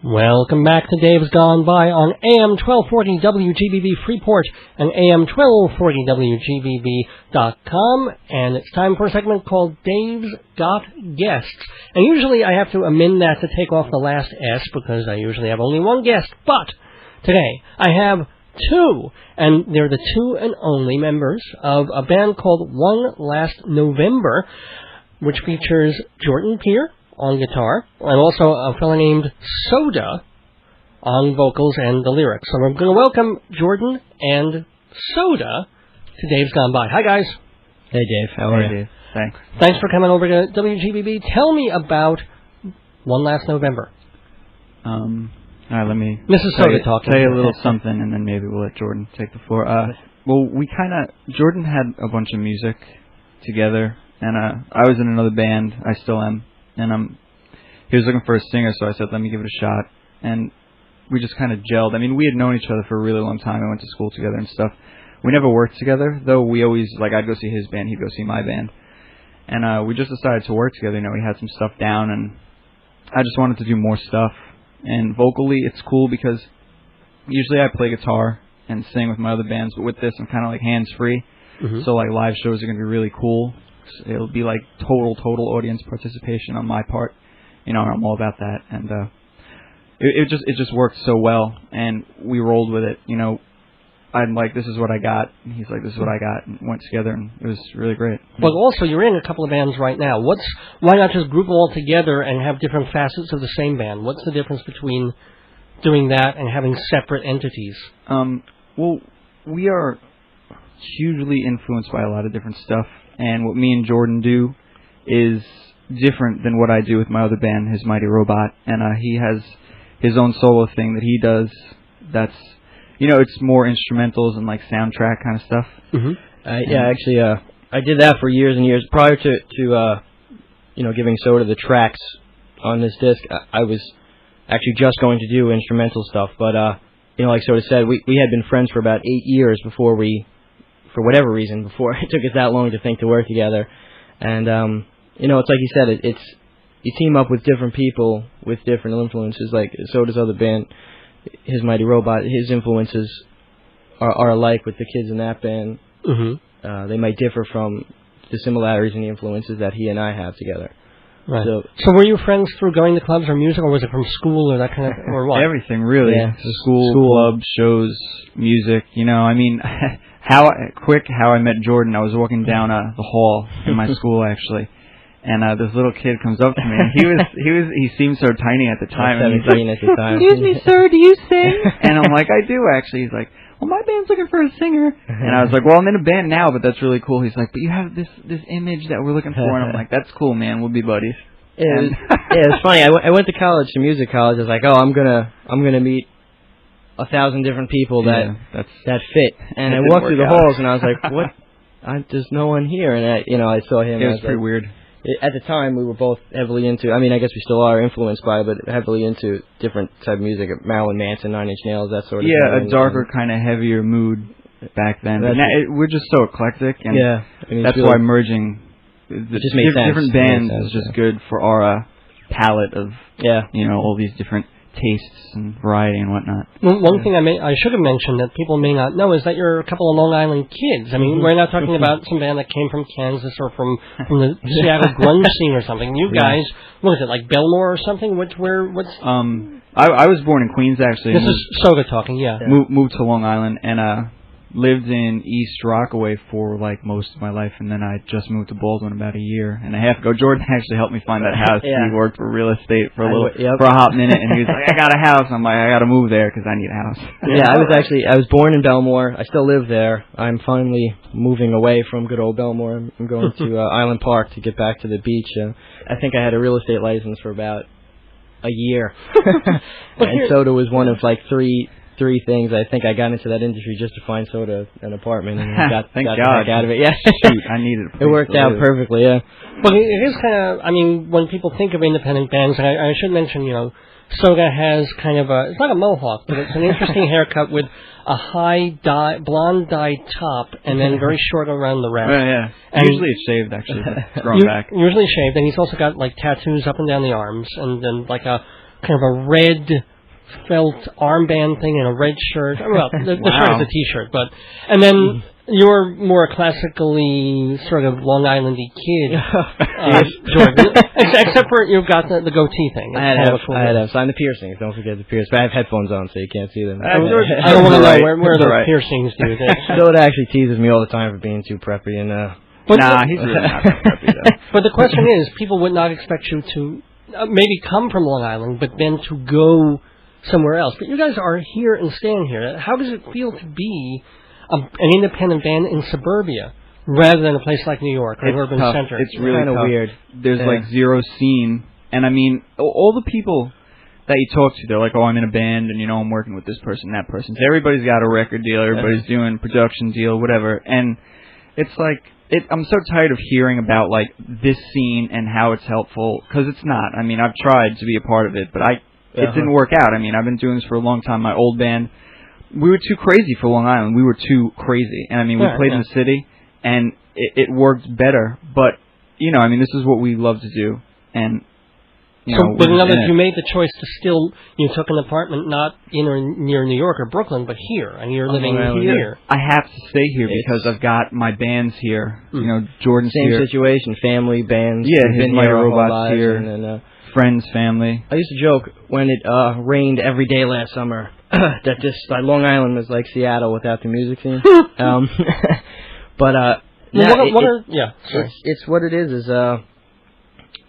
Welcome back to Dave's Gone By on AM 1240 WGBB Freeport and AM 1240 WGBB.com, and it's time for a segment called Dave's Got Guests. And usually I have to amend that to take off the last S because I usually have only one guest, but today I have two, and they're the two and only members of a band called One Last November, which features Jordan Pier on guitar, and also a fellow named Soda on vocals and the lyrics. So I'm going to welcome Jordan and Soda to Dave's Gone By. Hi, guys. Hey, Dave. How are you? Thanks. Thanks for coming over to WGBB. Tell me about One Last November. All right, let me Mrs. Soda talking. Say a little something, and then maybe we'll let Jordan take the floor. Well, Jordan had a bunch of music together, and I was in another band. I still am. And he was looking for a singer, so I said, let me give it a shot. And we just kind of gelled. I mean, we had known each other for a really long time. We went to school together and stuff. We never worked together, though. We always, I'd go see his band, he'd go see my band. And we just decided to work together. You know, we had some stuff down, and I just wanted to do more stuff. And vocally, it's cool because usually I play guitar and sing with my other bands, but with this, I'm kind of like hands-free. Mm-hmm. So, live shows are going to be really cool. It'll be total audience participation on my part. You know, I'm all about that, and it just worked so well, and we rolled with it. You know, I'm like, this is what I got, and he's like, this is what I got, and went together, and it was really great. But also, you're in a couple of bands right now. Why not just group them all together and have different facets of the same band? What's the difference between doing that and having separate entities? Well, we are hugely influenced by a lot of different stuff. And what me and Jordan do is different than what I do with my other band, his Mighty Robot. And he has his own solo thing that he does that's, you know, it's more instrumentals and soundtrack kind of stuff. Mm-hmm. Actually, I did that for years and years. Prior to giving Soda the tracks on this disc, I was actually just going to do instrumental stuff. But, like Soda said, we had been friends for about 8 years before for whatever reason, before it took us that long to think to work together. And, it's like you said, it's you team up with different people with different influences. Like Soda's other band, his Mighty Robot, his influences are alike with the kids in that band. Mm-hmm. They might differ from the similarities in the influences that he and I have together. Right. So were you friends through going to clubs or music, or was it from school or that kind of, or what? Everything, really. Yeah. School, clubs, shows, music. You know, I mean, how I met Jordan. I was walking down the hall in my school, actually, and this little kid comes up to me. And he seemed so tiny at the time. 17 at the time. Excuse me, sir, do you sing? And I'm like, I do, actually. He's like, well, my band's looking for a singer. And I was like, well, I'm in a band now, but that's really cool. He's like, but you have this image that we're looking for. And I'm like, that's cool, man. We'll be buddies. It was funny. I went to college, to music college. I was like, oh, I'm gonna meet 1,000 different people that fit. And I walked through the halls, and I was like, what? There's no one here. And I saw him. It was pretty weird. At the time, we were both heavily into, I mean, I guess we still are influenced by, but heavily into different type of music, Marilyn Manson, Nine Inch Nails, that sort of thing. Yeah, a darker, kind of heavier mood back then. But now, we're just so eclectic, and that's why merging different bands is just good for our palette of, all these different tastes and variety and whatnot. Well, one thing I should have mentioned that people may not know is that you're a couple of Long Island kids. I mean, we're not talking about some band that came from Kansas or from the Seattle grunge scene or something. You guys, what was it, like Belmore or something? What's? I was born in Queens, actually. This is Soda talking, yeah. Moved to Long Island and lived in East Rockaway for most of my life, and then I just moved to Baldwin about a year and a half ago. Jordan actually helped me find that house. He worked for real estate for a hot minute, and he was like, I got a house. I'm like, I got to move there because I need a house. I was born in Belmore. I still live there. I'm finally moving away from good old Belmore. I'm going to Island Park to get back to the beach. I think I had a real estate license for about a year. And Soda was one of three things. I think I got into that industry just to find Soda an apartment, and got the heck out of it. Yeah, shoot, I needed it. It worked out perfectly. Yeah. But it is kind of. I mean, when people think of independent bands, I should mention, Soda has kind of it's not a mohawk, but it's an interesting haircut with a high blonde dyed top and then very short around the rest. Yeah. And usually it's shaved, actually. It's grown back. Usually shaved, and he's also got tattoos up and down the arms, and then a kind of a red felt armband thing and a red shirt. Well, the shirt is a T-shirt, and then you're more classically sort of Long Islandy kid, Jordan. Except for you've got the goatee thing. I had to have signed the piercings. Don't forget the piercings. But I have headphones on, so you can't see them. I don't want to know where the piercings do. Soda actually teases me all the time for being too preppy, and he's really not that preppy though. But the question is, people would not expect you to maybe come from Long Island, but then to go somewhere else. But you guys are here and staying here. How does it feel to be an independent band in suburbia rather than a place like New York or an urban center? It's really kind of weird. There's like zero scene, and I mean, all the people that you talk to, they're like, "Oh, I'm in a band, and I'm working with this person, that person." So everybody's got a record deal, everybody's doing production deal, whatever, and it's like. I'm so tired of hearing about like this scene and how it's helpful, because it's not. I mean, I've tried to be a part of it, but it didn't work out. I mean, I've been doing this for a long time. My old band, we were too crazy for Long Island. We were too crazy, and I mean, we played in the city, and it worked better. But I mean, this is what we love to do, and. But in other words, you made the choice to still, you took an apartment not in or near New York or Brooklyn, but here, and you're living here. I have to stay here because I've got my bands here. Jordan's same here. Same situation, family, bands. Yeah, his Mighty Robots here. And then, friends, family. I used to joke when it rained every day last summer that Long Island was like Seattle without the music scene. But it's what it is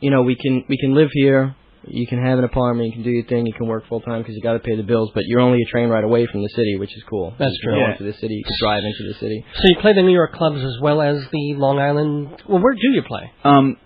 we can live here, you can have an apartment, you can do your thing, you can work full time because you got to pay the bills, but you're only a train ride away from the city, which is cool. That's true. You can go into the city, you can drive into the city. So you play the New York clubs as well as the Long Island. Well, where do you play?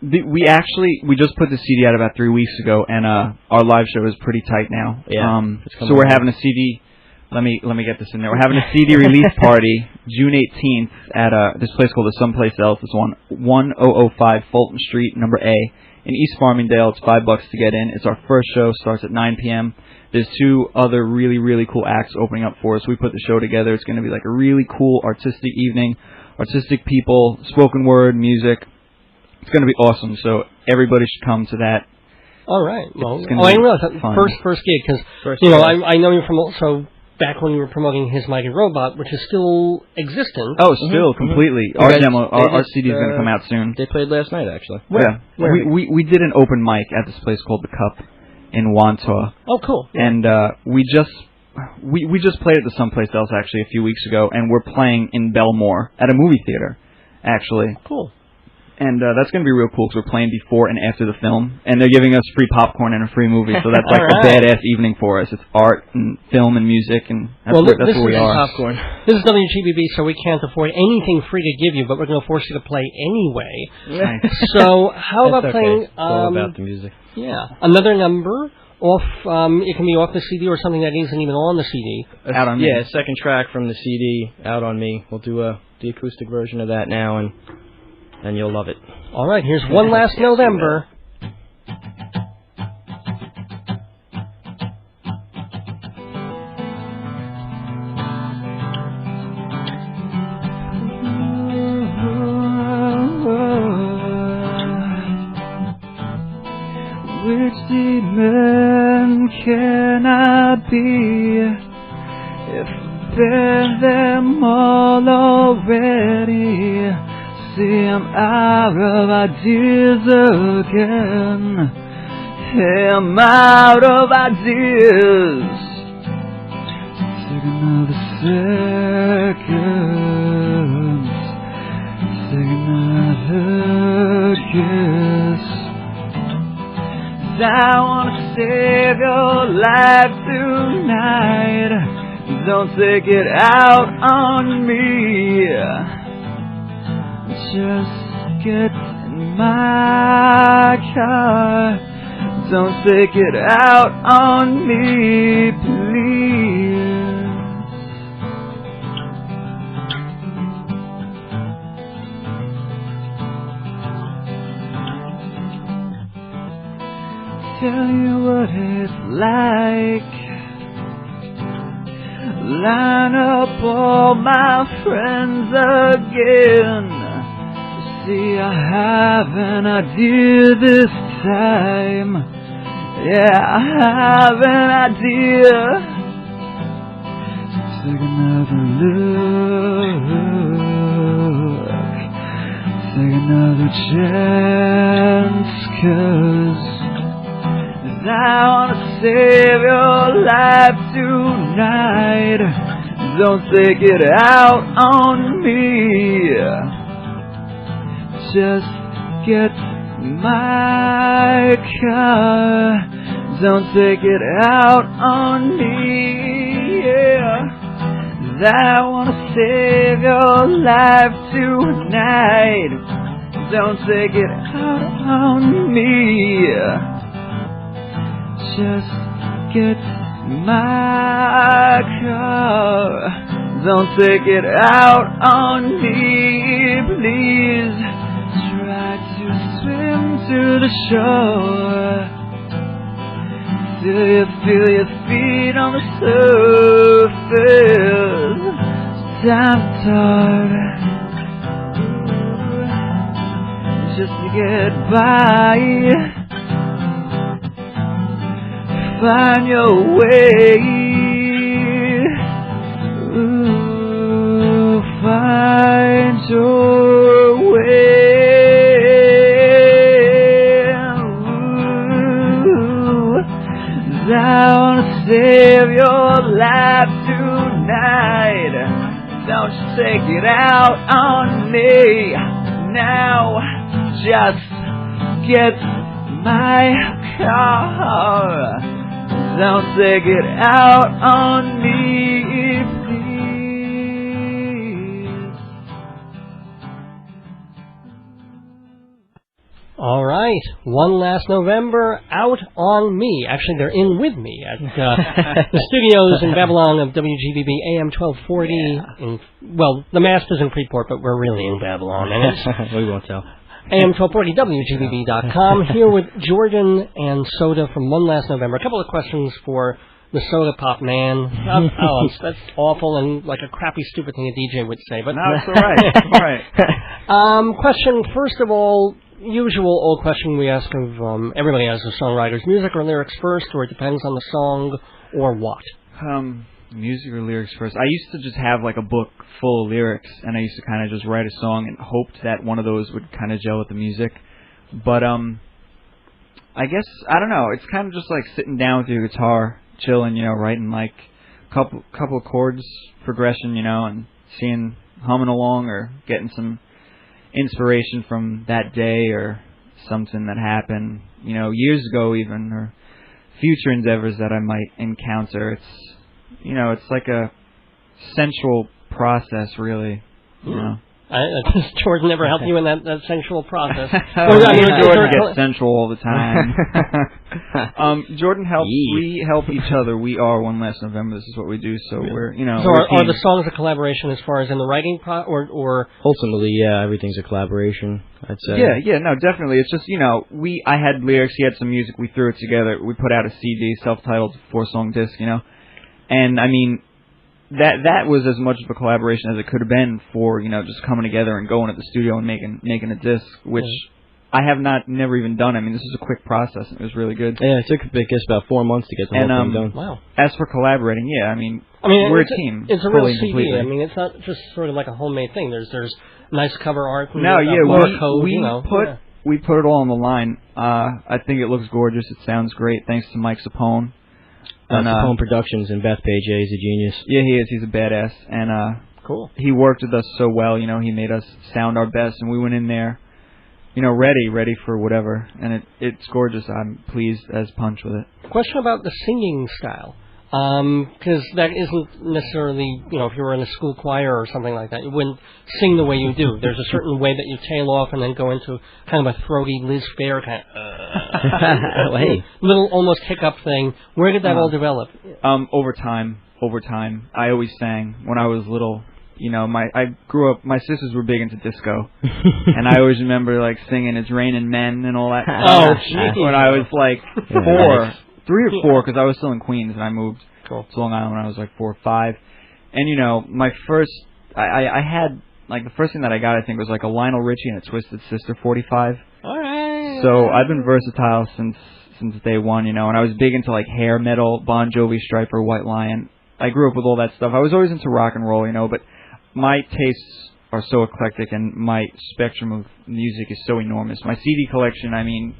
We just put the CD out about 3 weeks ago, and our live show is pretty tight now. Yeah. So we're having a CD. Let me get this in there. We're having a CD release party June 18th at this place called the Someplace Else. It's on 1005 Fulton Street, number A. In East Farmingdale. It's $5 to get in. It's our first show. Starts at 9 p.m. There's 2 other really, really cool acts opening up for us. We put the show together. It's going to be like a really cool artistic evening. Artistic people, spoken word, music. It's going to be awesome. So everybody should come to that. All right. Well, I didn't realize that first gig because I know you from also back when you were promoting his Mighty Robot, which is still existent. Oh, still completely. Our demo, our CD is going to come out soon. They played last night, actually. Where? We did an open mic at this place called The Cup in Wantaw. Oh, cool. Yeah. And we just played at the Someplace Else actually a few weeks ago, and we're playing in Belmore at a movie theater, actually. Cool. And that's going to be real cool because we're playing before and after the film. And they're giving us free popcorn and a free movie. So that's like a badass evening for us. It's art and film and music. And that's where we are. Popcorn. This is WGBB, so we can't afford anything free to give you, but we're going to force you to play anyway. Nice. So how about playing... It's all about the music. Yeah. Another number off... it can be off the CD or something that isn't even on the CD. Out on me. Yeah, second track from the CD, Out on Me. We'll do the acoustic version of that now, and you'll love it. All right, here's One Last November. Which demon can I be if I've been them all already? See, I'm out of ideas again. I'm out of ideas. Take another second. Take another kiss. I wanna save your life tonight. Don't take it out on me. Just get in my car. Don't take it out on me, please. Tell you what it's like. Line up all my friends again. See, I have an idea this time. Yeah, I have an idea. Take another look. Take another chance, 'cause I wanna save your life tonight. Don't take it out on me. Just get my car. Don't take it out on me. Yeah. I wanna save your life tonight. Don't take it out on me. Just get my car. Don't take it out on me, please. Try to swim to the shore. Do you feel your feet on the surface? Time to talk. Just to get by. Find your way. Ooh, find your way. Ooh, I wanna save your life tonight. Don't you take it out on me now. Just get my car. Don't take it out on me, please. All right, One Last November, out on me. Actually, they're in with me at the studios in Babylon of WGBB AM 1240. Yeah. Well, the mast is in Freeport, but we're really in Babylon. And it's we won't tell. AM 1240, WGBB.com, here with Jordan and Soda from One Last November. A couple of questions for the Soda Pop man. That's awful and like a crappy, stupid thing a DJ would say, but no, it's all right. All right. Question, first of all, usual old question we ask of everybody as a songwriter's music or lyrics first, or it depends on the song, or what? Music or lyrics first. I used to just have like a book full of lyrics, and I used to kind of just write a song and hoped that one of those would kind of gel with the music. But I guess, I don't know, it's kind of just like sitting down with your guitar, chilling, writing like a couple of chords, progression, and humming along or getting some inspiration from that day or something that happened, years ago even, or future endeavors that I might encounter. It's like a sensual process, really. Does Jordan never help you in that sensual process? Jordan gets sensual all the time. Jordan helps. We help each other. We are One Last November. This is what we do. So we're, So are the songs a collaboration as far as in the writing or? Ultimately, yeah, everything's a collaboration, I'd say. Yeah, no, definitely. It's just, I had lyrics, he had some music, we threw it together. We put out a CD, self-titled 4-song disc, And I mean, that was as much of a collaboration as it could have been for, just coming together and going to the studio and making a disc, which I have never even done. I mean, this is a quick process, and it was really good. Yeah, it took about 4 months to get the whole thing done. Wow. As for collaborating, I mean we're a team. It's a real CD. Completely. I mean, it's not just sort of like a homemade thing. There's nice cover art. And we put it all on the line. I think it looks gorgeous. It sounds great. Thanks to Mike Sapone. Sapone Productions and Beth Page. Yeah, he's a genius. Yeah, he is. He's a badass. And cool. He worked with us so well. He made us sound our best, and we went in there, ready for whatever. And it's gorgeous. I'm pleased as punch with it. Question about the singing style. Because that isn't necessarily, if you were in a school choir or something like that, you wouldn't sing the way you do. There's a certain way that you tail off and then go into kind of a throaty Liz Phair kind of little almost hiccup thing. Where did that all develop? Over time. I always sang when I was little. I grew up, my sisters were big into disco, and I always remember like singing It's Raining Men and all that. When I was like 4. 3 or 4, because I was still in Queens, and I moved to Long Island when I was like 4 or 5. And, my first, I had, like, the first thing that I got, I think, was like a Lionel Richie and a Twisted Sister 45. All right. So I've been versatile since since day one, you know, and I was big into like hair metal, Bon Jovi, Stryper, White Lion. I grew up with all that stuff. I was always into rock and roll, you know, but my tastes are so eclectic and my spectrum of music is so enormous. My CD collection, I mean,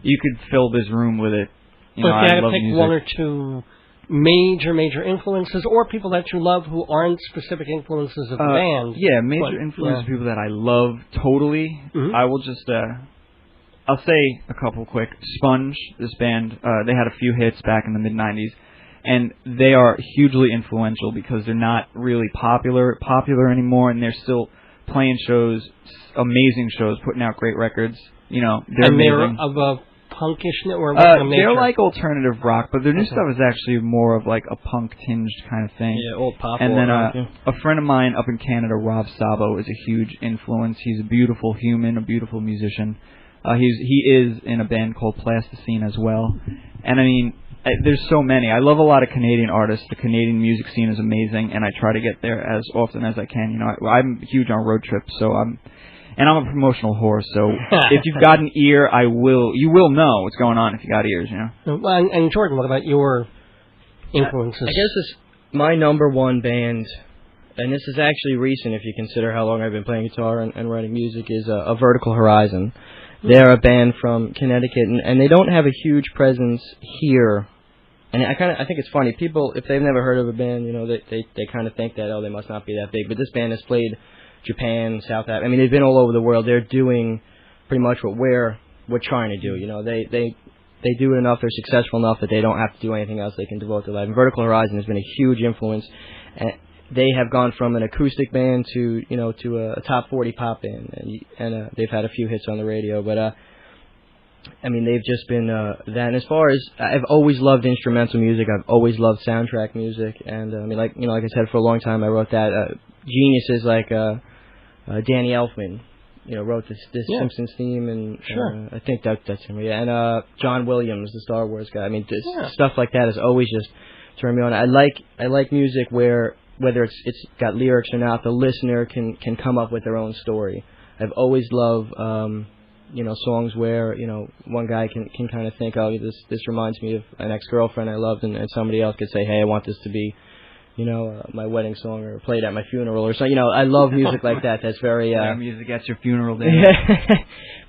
you could fill this room with it. You know, if you had I to love pick music. one or two major influences, or people that you love who aren't specific influences of the band. Yeah, major influences, people that I love totally. I will just, I'll say a couple quick. Sponge, this band, they had a few hits back in the mid-'90s. And they are hugely influential because they're not really popular anymore, and they're still playing shows, amazing shows, putting out great records. You know, they're amazing. They're of a punkish or they're like alternative rock, but their new stuff is actually more of like a punk tinged kind of thing. Yeah, old pop. And then a friend of mine up in Canada, Rob Sabo, is a huge influence. He's a beautiful human, a beautiful musician. He is in a band called Plasticine as well, and I mean. There's so many. I love a lot of Canadian artists. The Canadian music scene is amazing, and I try to get there as often as I can. You know, I'm huge on road trips, so I'm a promotional whore. So if you've got an ear, you will know what's going on if you got ears. You know. Well, and Jordan, what about your influences? I guess my number one band, and this is actually recent if you consider how long I've been playing guitar and writing music, is a Vertical Horizon. They're a band from Connecticut, and they don't have a huge presence here. And I think it's funny. People, if they've never heard of a band, you know, they kind of think that, they must not be that big. But this band has played Japan, South Africa. I mean, they've been all over the world. They're doing pretty much what we're trying to do. You know, they do it enough. They're successful enough that they don't have to do anything else. They can devote their life. And Vertical Horizon has been a huge influence. And they have gone from an acoustic band to a top 40 pop band, and they've had a few hits on the radio. But I mean, they've just been that. And as far as I've always loved instrumental music, I've always loved soundtrack music, and I mean, like I said, for a long time I wrote that. Geniuses like Danny Elfman, wrote this Simpsons theme, and I think that's him. Yeah, and John Williams, the Star Wars guy. I mean, stuff like that has always just turned me on. I like music where whether it's got lyrics or not, the listener can come up with their own story. I've always loved songs where one guy can kind of think, oh, this reminds me of an ex-girlfriend I loved, and somebody else could say, hey, I want this to be my wedding song, or played at my funeral, or something. I love music like that. That's very music at your funeral day.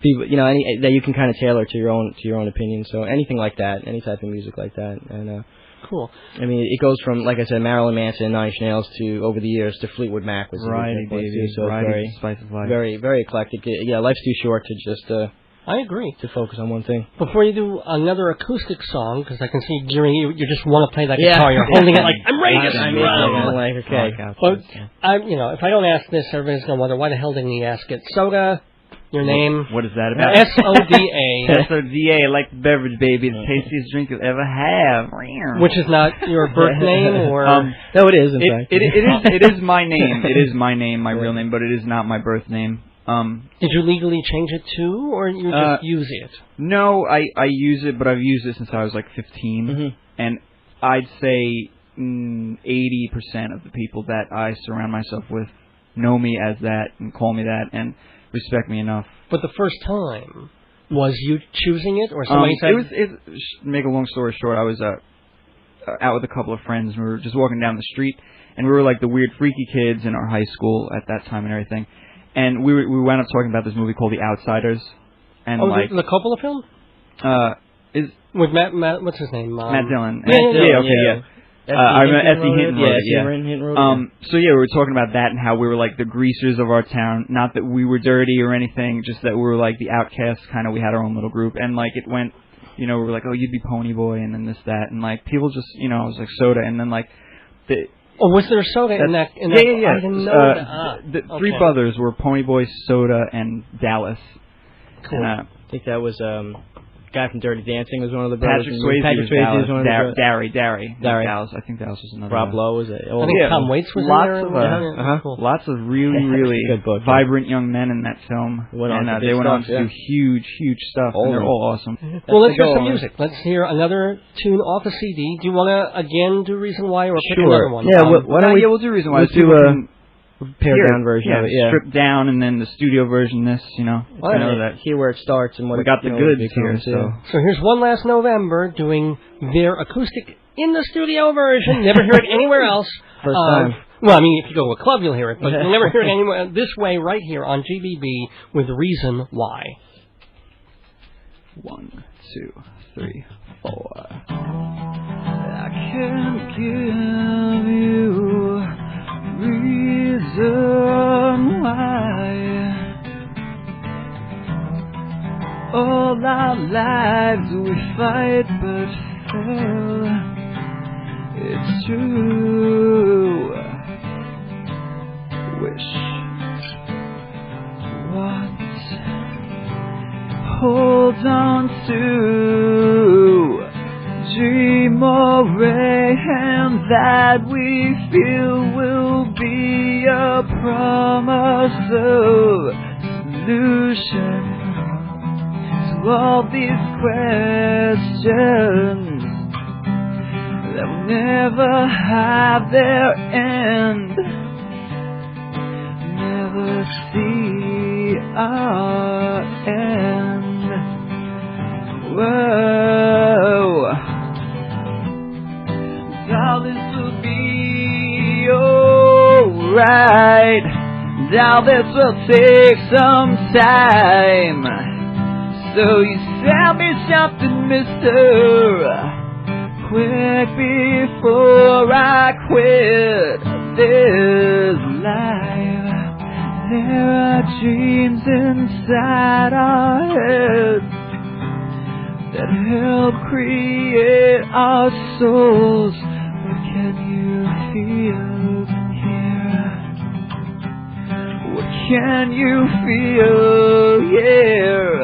People, that you can kind of tailor to your own opinion. So anything like that, any type of music like that, and cool. I mean, it goes from, like I said, Marilyn Manson and Nine Inch Nails to, over the years, to Fleetwood Mac was right, baby. So right, spice of life. Very, very eclectic. Yeah, life's too short to just. I agree. To focus on one thing. Before you do another acoustic song, because I can see gearing you just want to play that guitar. You're holding it like, I'm ready to I'm like, okay. But if I don't ask this, everybody's gonna wonder, why the hell didn't he ask it? Soda. Your name? What is that about? S-O-D-A. S-O-D-A, like the beverage, baby. The tastiest drink you'll ever have. Which is not your birth name, or? No, it is, in fact. It is my name. It is my name, my real name, but it is not my birth name. Did you legally change it too, or you just use it? No, I use it, but I've used it since I was like 15. Mm-hmm. And I'd say 80% of the people that I surround myself with know me as that and call me that and respect me enough. But the first time, was you choosing it, or somebody said? Make a long story short, I was out with a couple of friends, and we were just walking down the street, and we were like the weird freaky kids in our high school at that time and everything. And we wound up talking about this movie called The Outsiders. And the Coppola film? With Matt, what's his name? Matt Dillon. Yeah. I remember Essie Hinton wrote it. Hinton wrote it. So yeah, we were talking about that and how we were like the greasers of our town. Not that we were dirty or anything, just that we were like the outcasts. Kind of, we had our own little group, and like it went. We were like, oh, you'd be Pony Boy, and then this, that, and like people just, I was like Soda, and then like the. Oh, was there soda in that? Yeah. I didn't know that. The three brothers were Pony Boy, Soda, and Dallas. Cool. And, I think that was guy from Dirty Dancing was one of the brothers. Patrick Swayze was one of the brothers. Derry. Dallas. I think Dallas was another. Rob Lowe was it? I think Tom Waits was lots of really vibrant young men in that film. They went on to do huge stuff, and they're all awesome. Well, let's hear some music. Let's hear another tune off a CD. Do you want to again do Reason Why, or pick another one? Yeah, why don't we? We'll do Reason Why. Let's do pared down version of it. Yeah, stripped down, and then the studio version. This, Well, that here where it starts and what we got the goods here. So here's One Last November doing their acoustic in the studio version. Never hear it anywhere else. First time. Well, I mean, if you go to a club, you'll hear it, but you'll never hear it anywhere this way right here on GBB with Reason Why. 1, 2, 3, 4. I can give you reason why all our lives we fight but fail. It's true. Wish what hold on to, dream of and that we feel will be a promise of solution to all these questions that will never have their end, never see our end. Whoa, now this will be alright. Now this will take some time. So you sell me something, mister, quick before I quit this life. There are dreams inside our heads that help create our souls. What can you feel here? What can you feel here?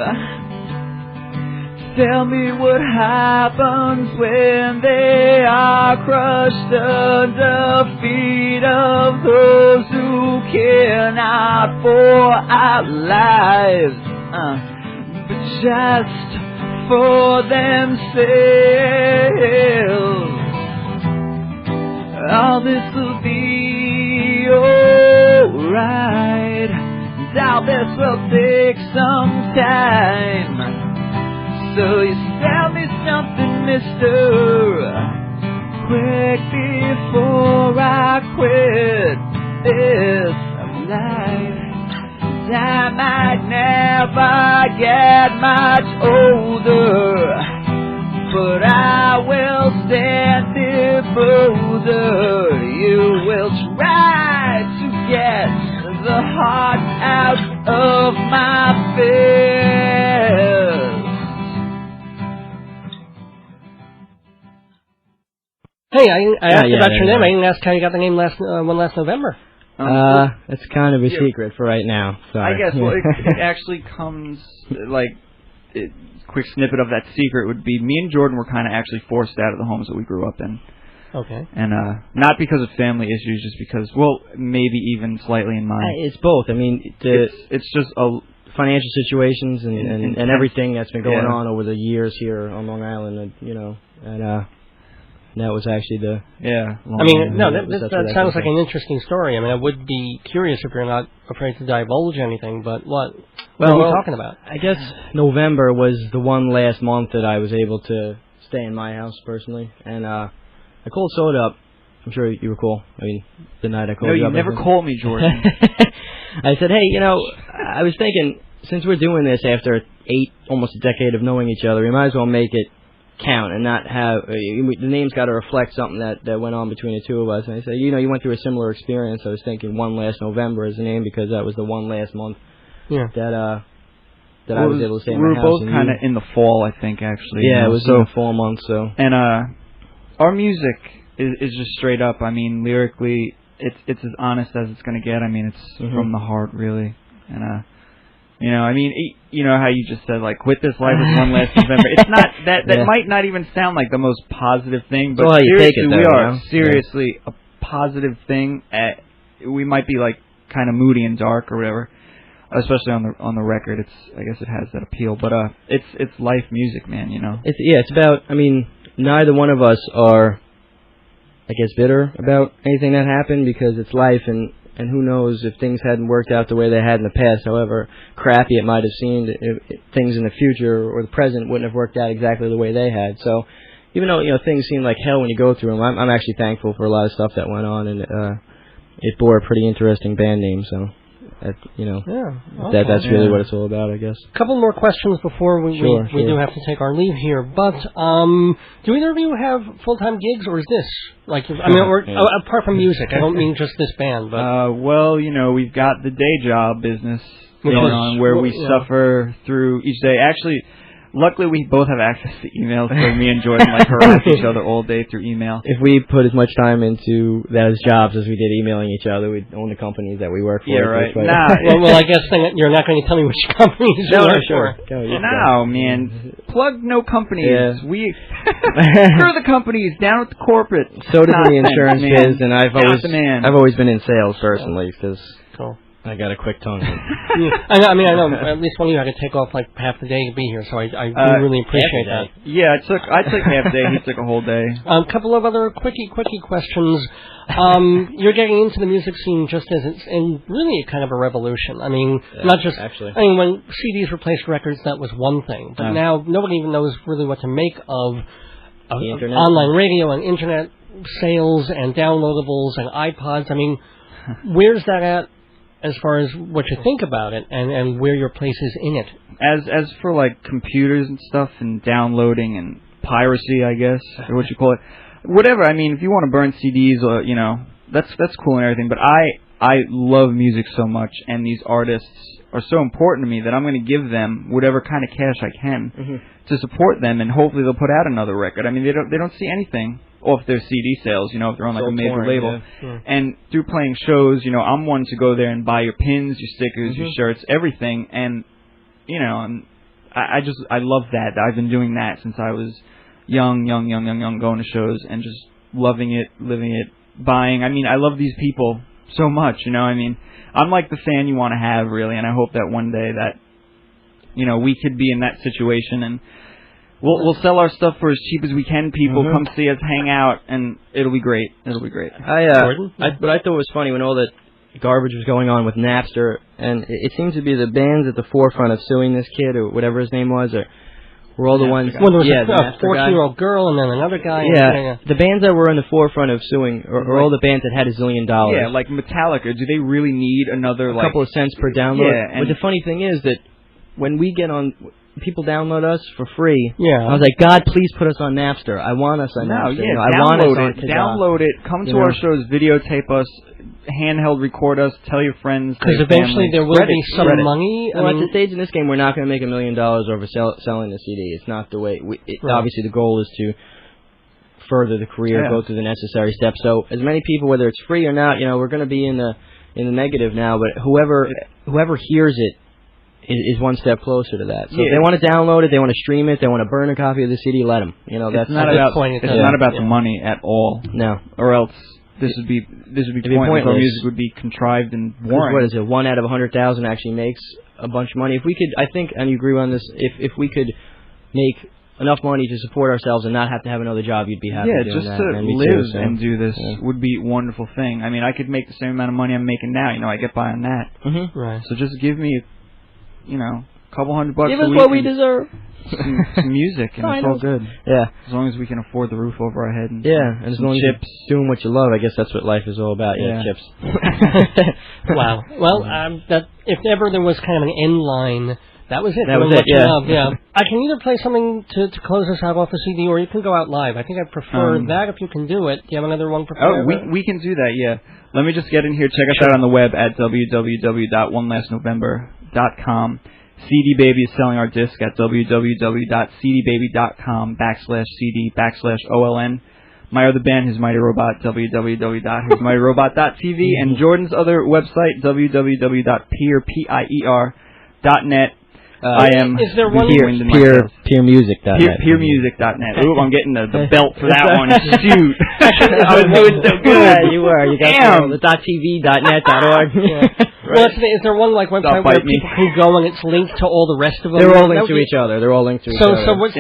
Tell me what happens when they are crushed under feet of those who care not for our lives, but just for themselves. All this will be alright. Now this will take some time. So you sell me something, mister, quick before I quit this life. I might never get much older, but I will stand here bolder. You will try to get the heart out of my fist. Hey, I asked about your name. I didn't ask how you got the name One Last November. It's kind of a secret for right now. Sorry. I guess it actually comes, quick snippet of that secret would be me and Jordan were kind of actually forced out of the homes that we grew up in. Okay. And not because of family issues, just because, well, maybe even slightly in mine. It's both. I mean, it's just financial situations and everything that's been going on over the years here on Long Island, and that was actually the... Yeah. I mean, no, that sounds like an interesting story. I mean, I would be curious if you're not afraid to divulge anything, but what are you talking about? I guess November was the one last month that I was able to stay in my house personally, and I called Soda up. I'm sure you recall. I mean, the night I called you up. No, you never called me, Jordan. I said, hey, I was thinking, since we're doing this after almost a decade of knowing each other, we might as well make it count and not have the name's got to reflect something that went on between the two of us. And I said, you went through a similar experience. I was thinking One Last November as the name because that was the one last month that I was able to stay in my house. We were both kind of in the fall, I think, actually. Yeah, it was in the fall months. So our music is just straight up. I mean, lyrically, it's as honest as it's going to get. I mean, it's from the heart, really. And I mean, how you just said, like, quit this life with One Last November. It's not that might not even sound like the most positive thing, but seriously, we are seriously a positive thing. We might be like kind of moody and dark or whatever, especially on the record. I guess it has that appeal, but it's life music, man. It's about. I mean, neither one of us are, I guess, bitter about anything that happened because it's life, and and who knows if things hadn't worked out the way they had in the past, however crappy it might have seemed, things in the future or the present wouldn't have worked out exactly the way they had. So even though, things seem like hell when you go through them, I'm actually thankful for a lot of stuff that went on, and it bore a pretty interesting band name, so... that's really what it's all about, I guess. A couple more questions before we do have to take our leave here. But do either of you have full-time gigs, or is this apart from music? I don't mean just this band, but we've got the day job business going on where we suffer through each day. Actually, luckily we both have access to emails, so me and Jordan harass each other all day through email. If we put as much time into those jobs as we did emailing each other, we'd own the companies that we work for. Yeah, right. Well, I guess you're not going to tell me which companies you work for. No, man. Plug no companies. Yeah. Screw the companies. Down with the corporate. So does the insurance biz, and I've always been in sales personally, because... Cool. I got a quick tongue. I know. At least one of you had to take off like half the day to be here, so I do really appreciate that. Yeah, I took half a day. He took a whole day. A couple of other quickie questions. You're getting into the music scene just as it's in really kind of a revolution. I mean, not just actually. I mean, when CDs replaced records, that was one thing, but now nobody even knows really what to make of online radio and internet sales and downloadables and iPods. I mean, where's that at? As far as what you think about it and where your place is in it. As for like computers and stuff and downloading and piracy, I guess, or what you call it, whatever. I mean, if you want to burn CDs, or that's cool and everything. But I love music so much, and these artists are so important to me that I'm going to give them whatever kind of cash I can to support them, and hopefully they'll put out another record. I mean, they don't see anything off their CD sales, if they're on like a major label. Yeah. And through playing shows, I'm one to go there and buy your pins, your stickers, your shirts, everything. And, I love that. I've been doing that since I was young, going to shows and just loving it, living it, buying. I mean, I love these people so much, I mean, I'm like the fan you want to have, really. And I hope that one day that, we could be in that situation, and We'll sell our stuff for as cheap as we can. People come see us, hang out, and it'll be great. It'll be great. But I thought it was funny when all that garbage was going on with Napster, and it seems to be the bands at the forefront of suing this kid or whatever his name was, were all the ones. Well, there was a 14-year-old girl and then another guy. Yeah, the bands that were in the forefront of suing are all the bands that had $1 zillion. Yeah, like Metallica. Do they really need another couple of cents per download? Yeah, but the funny thing is that when we get on. People download us for free. Yeah. I was like, God, please put us on Napster. I want us on Napster. Yeah, I want us on download it. Come to our shows, videotape us, handheld record us, tell your friends. Because eventually there will be some money. Well, at the stage in this game, we're not going to make $1 million over selling the CD. It's not the way. Obviously, the goal is to further the career, go through the necessary steps. So as many people, whether it's free or not, we're going to be in the negative now. But whoever hears it is one step closer to that. So if they want to download it, they want to stream it, they want to burn a copy of the CD, let them. That's not about not about the money at all. No, or else this would be pointless. Our music would be contrived and boring. What is it? 1 out of 100,000 actually makes a bunch of money. If we could, I think, and you agree on this, if we could make enough money to support ourselves and not have to have another job, you'd be happy doing that. Yeah, just to live and do this would be a wonderful thing. I mean, I could make the same amount of money I'm making now. I get by on that. Right. So just give me a couple $100 Give us what we deserve. Some music, and it's all good. Yeah. As long as we can afford the roof over our head. And and as long as you're doing what you love, I guess that's what life is all about. Yeah, chips. Wow. Well, if ever there was kind of an end line, that was it. That was it, yeah. I can either play something to close us out off the CD, or you can go out live. I think I prefer that if you can do it. Do you have another one prepared? Oh, we can do that, yeah. Let me just get in here. Check us out on the web at www.onelastnovember.com. CD Baby is selling our disc at www.cdbaby.com/CD/OLN. My other band, His Mighty Robot, www.hismightyrobot.tv, and Jordan's other website, www.pier.net. I am peermusic.net. Peermusic.net. Ooh, I'm getting the belt for that one. Shoot. I was doing so good. Yeah, you were. You got the .tv.net.org. Well, is there one like website where people can go and it's linked to all the rest of them? They're all linked to each other. They're all linked to each other. So what's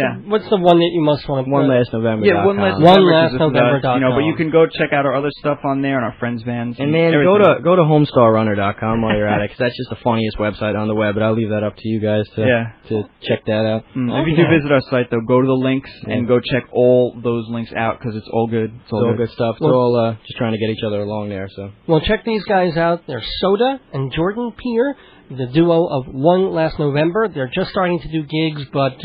the one that you most want to? OneLastNovember.com. Yeah, OneLastNovember.com. But you can go check out our other stuff on there and our friends' bands. And man, go to HomestarRunner.com while you're at it, because that's just the funniest website on the web. But I'll leave that up to you guys to check that out. If you do visit our site, though, go to the links and go check all those links out, because it's all good. It's all good stuff. It's all just trying to get each other along there. So well, check these guys out. They're Soda and Jordan Pier, the duo of One Last November. They're just starting to do gigs, but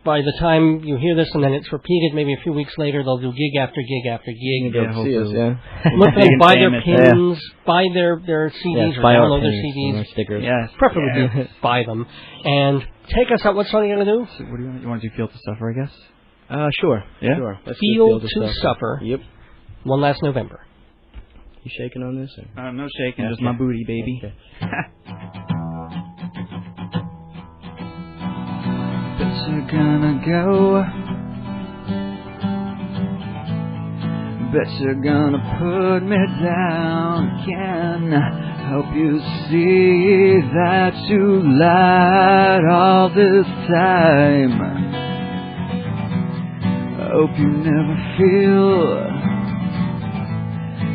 by the time you hear this and then it's repeated, maybe a few weeks later, they'll do gig after gig after gig. Look for them, buy their pins, buy their CDs, or download their CDs. Stickers. Yes, preferably buy them. And take us out. What song are you going to do? So what do you want to do? Feel to Suffer, I guess? Sure. Yeah? Sure. Feel to Suffer. Yep. One Last November. You shaking on this? Or? No shaking, just my booty, baby. Okay. Bet you're gonna go. Bet you're gonna put me down again. Hope you see that you lied all this time. Hope you never feel.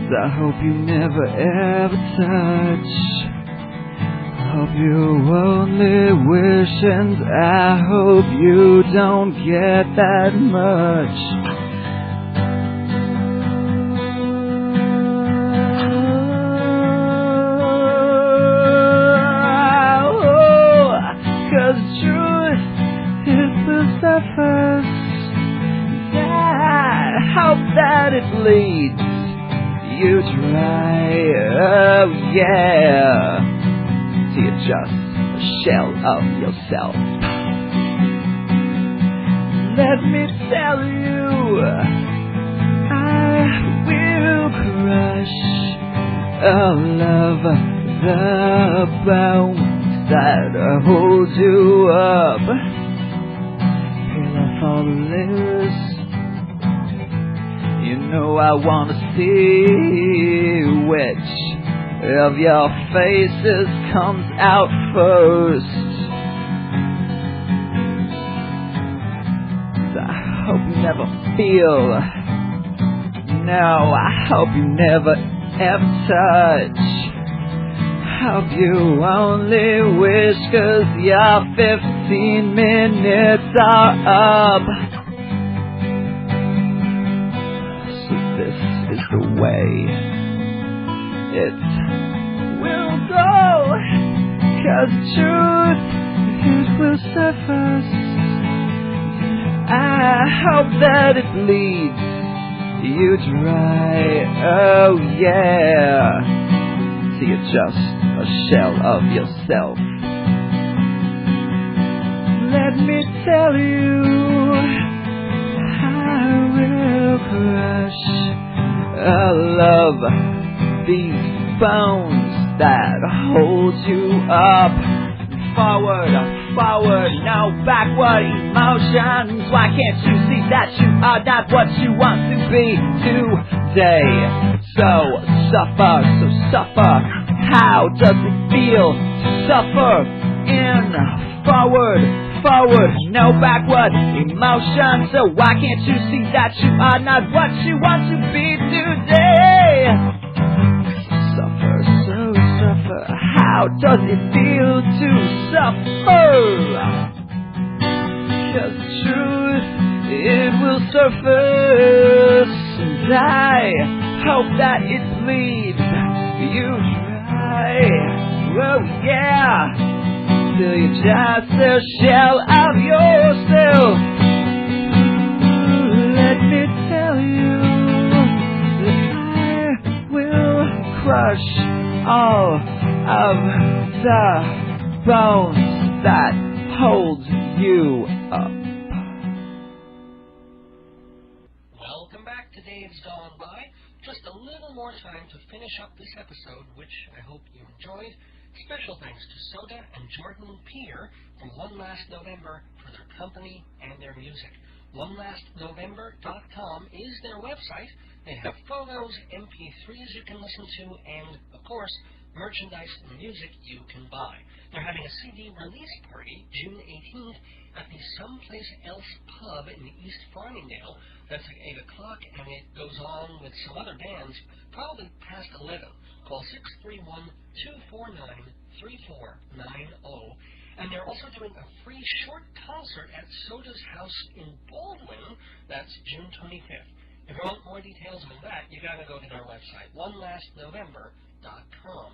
I hope you never ever touch. Hope you only wish, and I hope you don't get that much. Oh, 'cause truth is the surface. I hope that it bleeds you dry, oh yeah. So you're just a shell of yourself. Let me tell you, I will crush all of the bones that hold you up. Peel off all the layers. You know I wanna see which of your faces comes out first. I hope you never feel. No, I hope you never ever touch. Hope you only wish, 'cause your 15 minutes are up. Is the way it will go, 'cause truth, it will surface. I hope that it bleeds you dry, oh yeah. See, you're just a shell of yourself. Let me tell you, I will crush all of these bones that hold you up. Forward, no backward emotions. Why can't you see that you are not what you want to be today? So suffer. How does it feel to suffer in forward, no backward emotion? So why can't you see that you are not what you want to be today? Suffer, how does it feel to suffer? 'Cause truth, it will surface, and I hope that it bleeds you dry, oh yeah. Till you're just a shell of yourself. Let me tell you that I will crush all of the bones that hold you up. Welcome back to Dave's Gone By. Just a little more time to finish up this episode, which I hope you enjoyed. Special thanks to Soda and Jordan Pier from One Last November for their company and their music. OneLastNovember.com is their website. They have photos, MP3s you can listen to, and, of course, merchandise and music you can buy. They're having a CD release party June 18th at the Someplace Else Pub in East Farmingdale. That's at 8 o'clock, and it goes on with some other bands, probably past 11. Call 631-249-3490. And they're also doing a free short concert at Soda's House in Baldwin. That's June 25th. If you want more details on that, you gotta go to their website, onelastnovember.com.